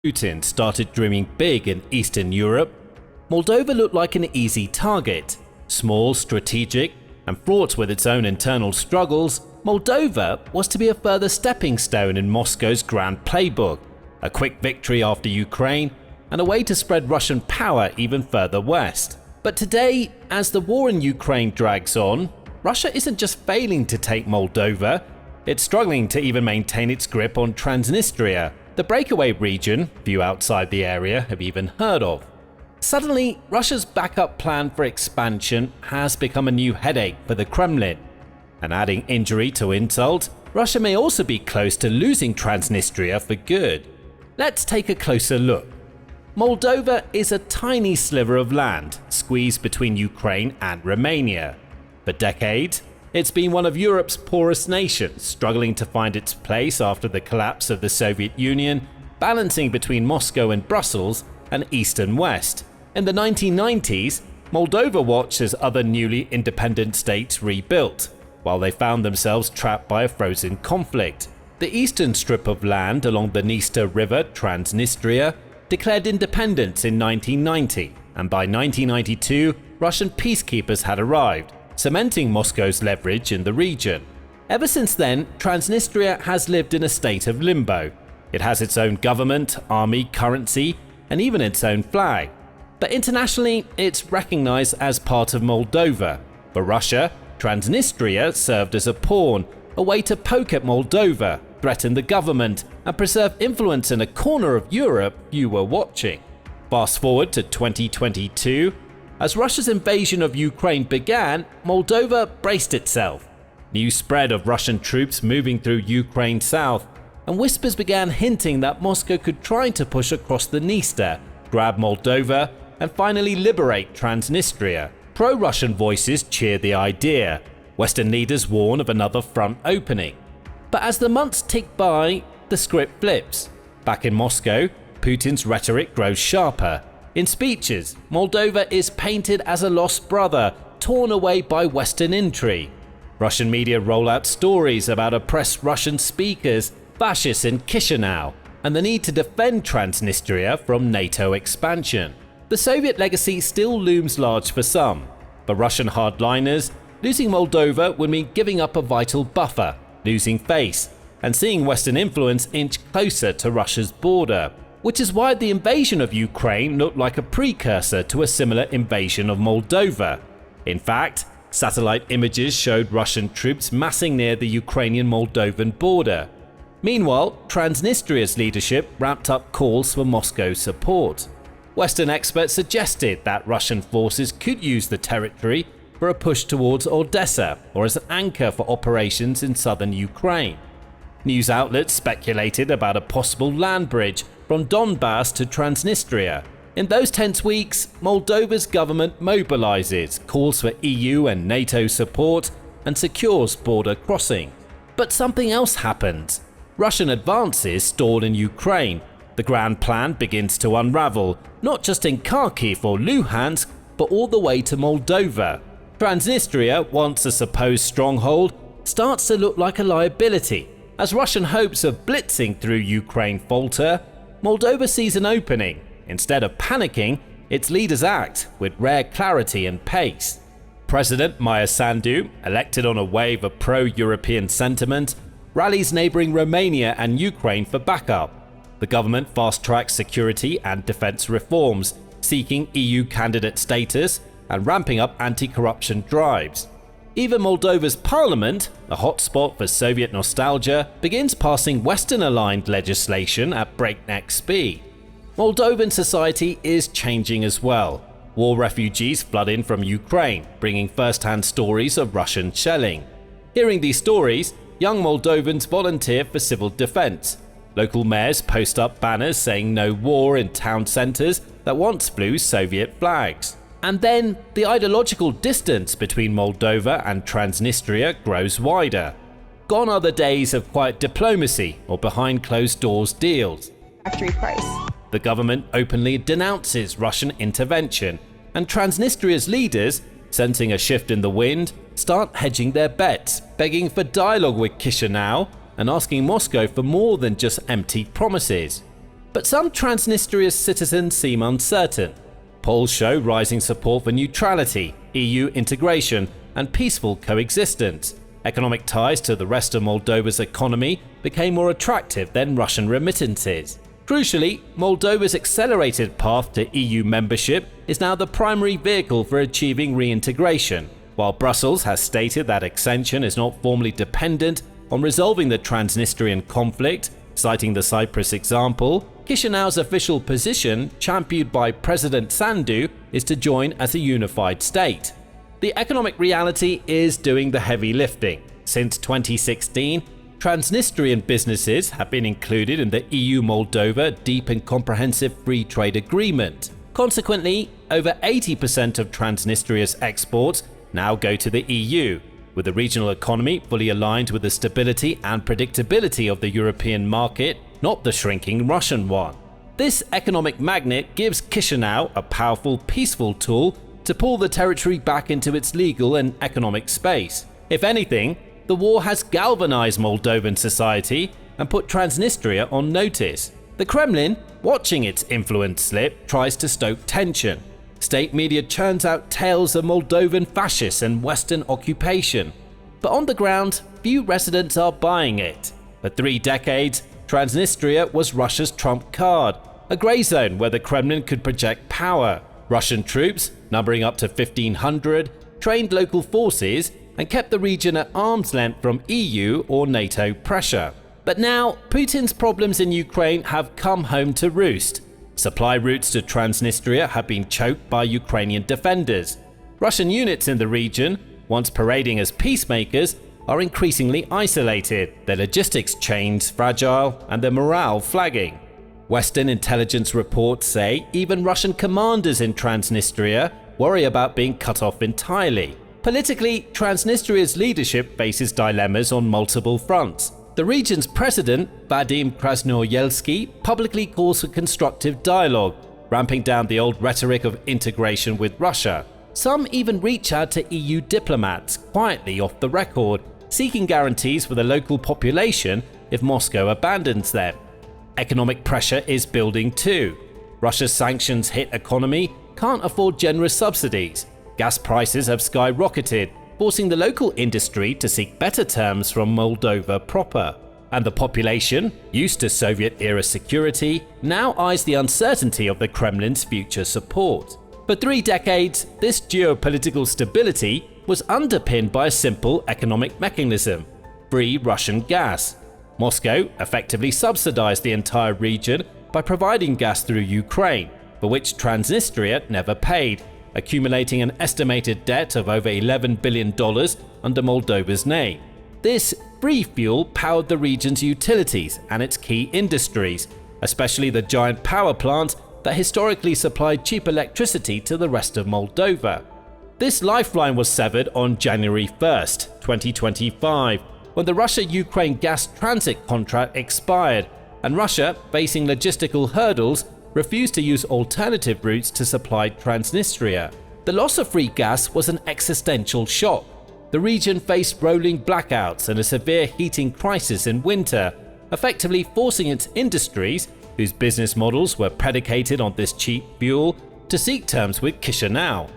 Putin started dreaming big in Eastern Europe, Moldova looked like an easy target. Small, strategic, and fraught with its own internal struggles, Moldova was to be a further stepping stone in Moscow's grand playbook, a quick victory after Ukraine, and a way to spread Russian power even further west. But today, as the war in Ukraine drags on, Russia isn't just failing to take Moldova, it's struggling to even maintain its grip on Transnistria, the breakaway region few outside the area have even heard of. Suddenly, Russia's backup plan for expansion has become a new headache for the Kremlin. And adding injury to insult, Russia may also be close to losing Transnistria for good. Let's take a closer look. Moldova is a tiny sliver of land squeezed between Ukraine and Romania. For decades, it's been one of Europe's poorest nations, struggling to find its place after the collapse of the Soviet Union, balancing between Moscow and Brussels and East and West. In the 1990s, Moldova watched as other newly independent states rebuilt, while they found themselves trapped by a frozen conflict. The eastern strip of land along the Dniester River, Transnistria, declared independence in 1990, and by 1992, Russian peacekeepers had arrived, cementing Moscow's leverage in the region. Ever since then, Transnistria has lived in a state of limbo. It has its own government, army, currency, and even its own flag. But internationally, it's recognized as part of Moldova. For Russia, Transnistria served as a pawn, a way to poke at Moldova, threaten the government, and preserve influence in a corner of Europe you were watching. Fast forward to 2022. As Russia's invasion of Ukraine began, Moldova braced itself. News spread of Russian troops moving through Ukraine south, and whispers began hinting that Moscow could try to push across the Dniester, grab Moldova, and finally liberate Transnistria. Pro-Russian voices cheer the idea. Western leaders warn of another front opening. But as the months tick by, the script flips. Back in Moscow, Putin's rhetoric grows sharper. In speeches, Moldova is painted as a lost brother, torn away by Western intrigue. Russian media roll out stories about oppressed Russian speakers, fascists in Chișinău, and the need to defend Transnistria from NATO expansion. The Soviet legacy still looms large for some. For Russian hardliners, losing Moldova would mean giving up a vital buffer, losing face, and seeing Western influence inch closer to Russia's border. Which is why the invasion of Ukraine looked like a precursor to a similar invasion of Moldova. In fact, satellite images showed Russian troops massing near the Ukrainian-Moldovan border. Meanwhile, Transnistria's leadership ramped up calls for Moscow's support. Western experts suggested that Russian forces could use the territory for a push towards Odessa or as an anchor for operations in southern Ukraine. News outlets speculated about a possible land bridge from Donbass to Transnistria. In those tense weeks, Moldova's government mobilizes, calls for EU and NATO support, and secures border crossing. But something else happens. Russian advances stalled in Ukraine. The grand plan begins to unravel, not just in Kharkiv or Luhansk, but all the way to Moldova. Transnistria, once a supposed stronghold, starts to look like a liability. As Russian hopes of blitzing through Ukraine falter, Moldova sees an opening. Instead of panicking, its leaders act with rare clarity and pace. President Maia Sandu, elected on a wave of pro-European sentiment, rallies neighboring Romania and Ukraine for backup. The government fast-tracks security and defense reforms, seeking EU candidate status and ramping up anti-corruption drives. Even Moldova's parliament, a hotspot for Soviet nostalgia, begins passing Western-aligned legislation at breakneck speed. Moldovan society is changing as well. War refugees flood in from Ukraine, bringing first-hand stories of Russian shelling. Hearing these stories, young Moldovans volunteer for civil defense. Local mayors post up banners saying no war in town centers that once flew Soviet flags. And then, the ideological distance between Moldova and Transnistria grows wider. Gone are the days of quiet diplomacy or behind closed doors deals. Factory price. The government openly denounces Russian intervention, and Transnistria's leaders, sensing a shift in the wind, start hedging their bets, begging for dialogue with Chișinău and asking Moscow for more than just empty promises. But some Transnistria's citizens seem uncertain. Polls show rising support for neutrality, EU integration, and peaceful coexistence. Economic ties to the rest of Moldova's economy became more attractive than Russian remittances. Crucially, Moldova's accelerated path to EU membership is now the primary vehicle for achieving reintegration. While Brussels has stated that accession is not formally dependent on resolving the Transnistrian conflict, citing the Cyprus example, Chișinău's official position, championed by President Sandu, is to join as a unified state. The economic reality is doing the heavy lifting. Since 2016, Transnistrian businesses have been included in the EU-Moldova Deep and Comprehensive Free Trade Agreement. Consequently, over 80% of Transnistria's exports now go to the EU, with the regional economy fully aligned with the stability and predictability of the European market, not the shrinking Russian one. This economic magnet gives Chișinău a powerful, peaceful tool to pull the territory back into its legal and economic space. If anything, the war has galvanized Moldovan society and put Transnistria on notice. The Kremlin, watching its influence slip, tries to stoke tension. State media churns out tales of Moldovan fascists and Western occupation. But on the ground, few residents are buying it. For 3 decades, Transnistria was Russia's trump card, a grey zone where the Kremlin could project power. Russian troops, numbering up to 1,500, trained local forces and kept the region at arm's length from EU or NATO pressure. But now, Putin's problems in Ukraine have come home to roost. Supply routes to Transnistria have been choked by Ukrainian defenders. Russian units in the region, once parading as peacemakers, are increasingly isolated, their logistics chains fragile and their morale flagging. Western intelligence reports say even Russian commanders in Transnistria worry about being cut off entirely. Politically, Transnistria's leadership faces dilemmas on multiple fronts. The region's president, Vadim Krasnoyelsky, publicly calls for constructive dialogue, ramping down the old rhetoric of integration with Russia. Some even reach out to EU diplomats, quietly off the record, seeking guarantees for the local population if Moscow abandons them. Economic pressure is building too. Russia's sanctions-hit economy can't afford generous subsidies. Gas prices have skyrocketed, forcing the local industry to seek better terms from Moldova proper. And the population, used to Soviet-era security, now eyes the uncertainty of the Kremlin's future support. For 3 decades, this geopolitical stability was underpinned by a simple economic mechanism: free Russian gas. Moscow effectively subsidized the entire region by providing gas through Ukraine, for which Transnistria never paid, accumulating an estimated debt of over $11 billion under Moldova's name. This free fuel powered the region's utilities and its key industries, especially the giant power plants that historically supplied cheap electricity to the rest of Moldova. This lifeline was severed on January 1st, 2025, when the Russia-Ukraine gas transit contract expired, and Russia, facing logistical hurdles, refused to use alternative routes to supply Transnistria. The loss of free gas was an existential shock. The region faced rolling blackouts and a severe heating crisis in winter, effectively forcing its industries, whose business models were predicated on this cheap fuel, to seek terms with Chișinău.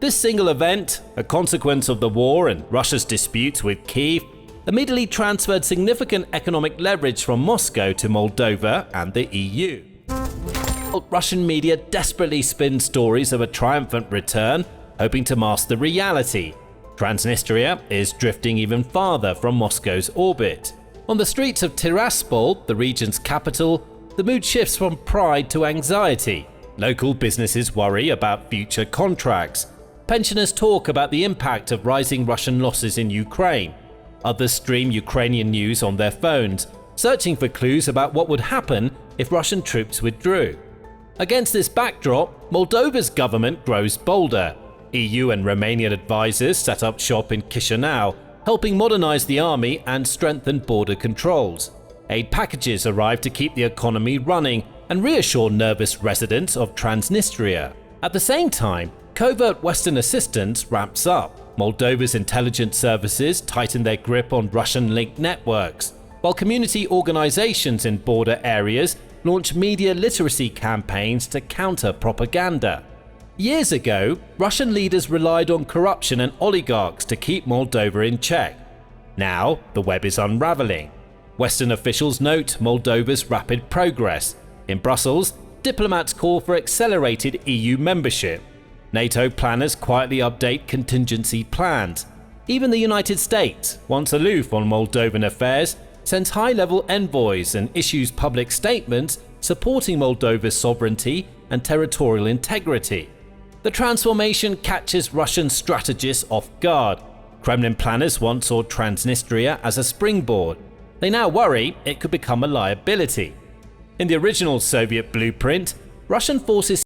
This single event, a consequence of the war and Russia's disputes with Kyiv, immediately transferred significant economic leverage from Moscow to Moldova and the EU. Russian media desperately spin stories of a triumphant return, hoping to mask the reality. Transnistria is drifting even farther from Moscow's orbit. On the streets of Tiraspol, the region's capital, the mood shifts from pride to anxiety. Local businesses worry about future contracts. Pensioners talk about the impact of rising Russian losses in Ukraine. Others stream Ukrainian news on their phones, searching for clues about what would happen if Russian troops withdrew. Against this backdrop, Moldova's government grows bolder. EU and Romanian advisors set up shop in Chișinău, helping modernize the army and strengthen border controls. Aid packages arrive to keep the economy running and reassure nervous residents of Transnistria. At the same time, covert Western assistance ramps up. Moldova's intelligence services tighten their grip on Russian-linked networks, while community organizations in border areas launch media literacy campaigns to counter propaganda. Years ago, Russian leaders relied on corruption and oligarchs to keep Moldova in check. Now, the web is unraveling. Western officials note Moldova's rapid progress. In Brussels, diplomats call for accelerated EU membership. NATO planners quietly update contingency plans. Even the United States, once aloof on Moldovan affairs, sends high-level envoys and issues public statements supporting Moldova's sovereignty and territorial integrity. The transformation catches Russian strategists off guard. Kremlin planners once saw Transnistria as a springboard. They now worry it could become a liability. In the original Soviet blueprint, Russian forces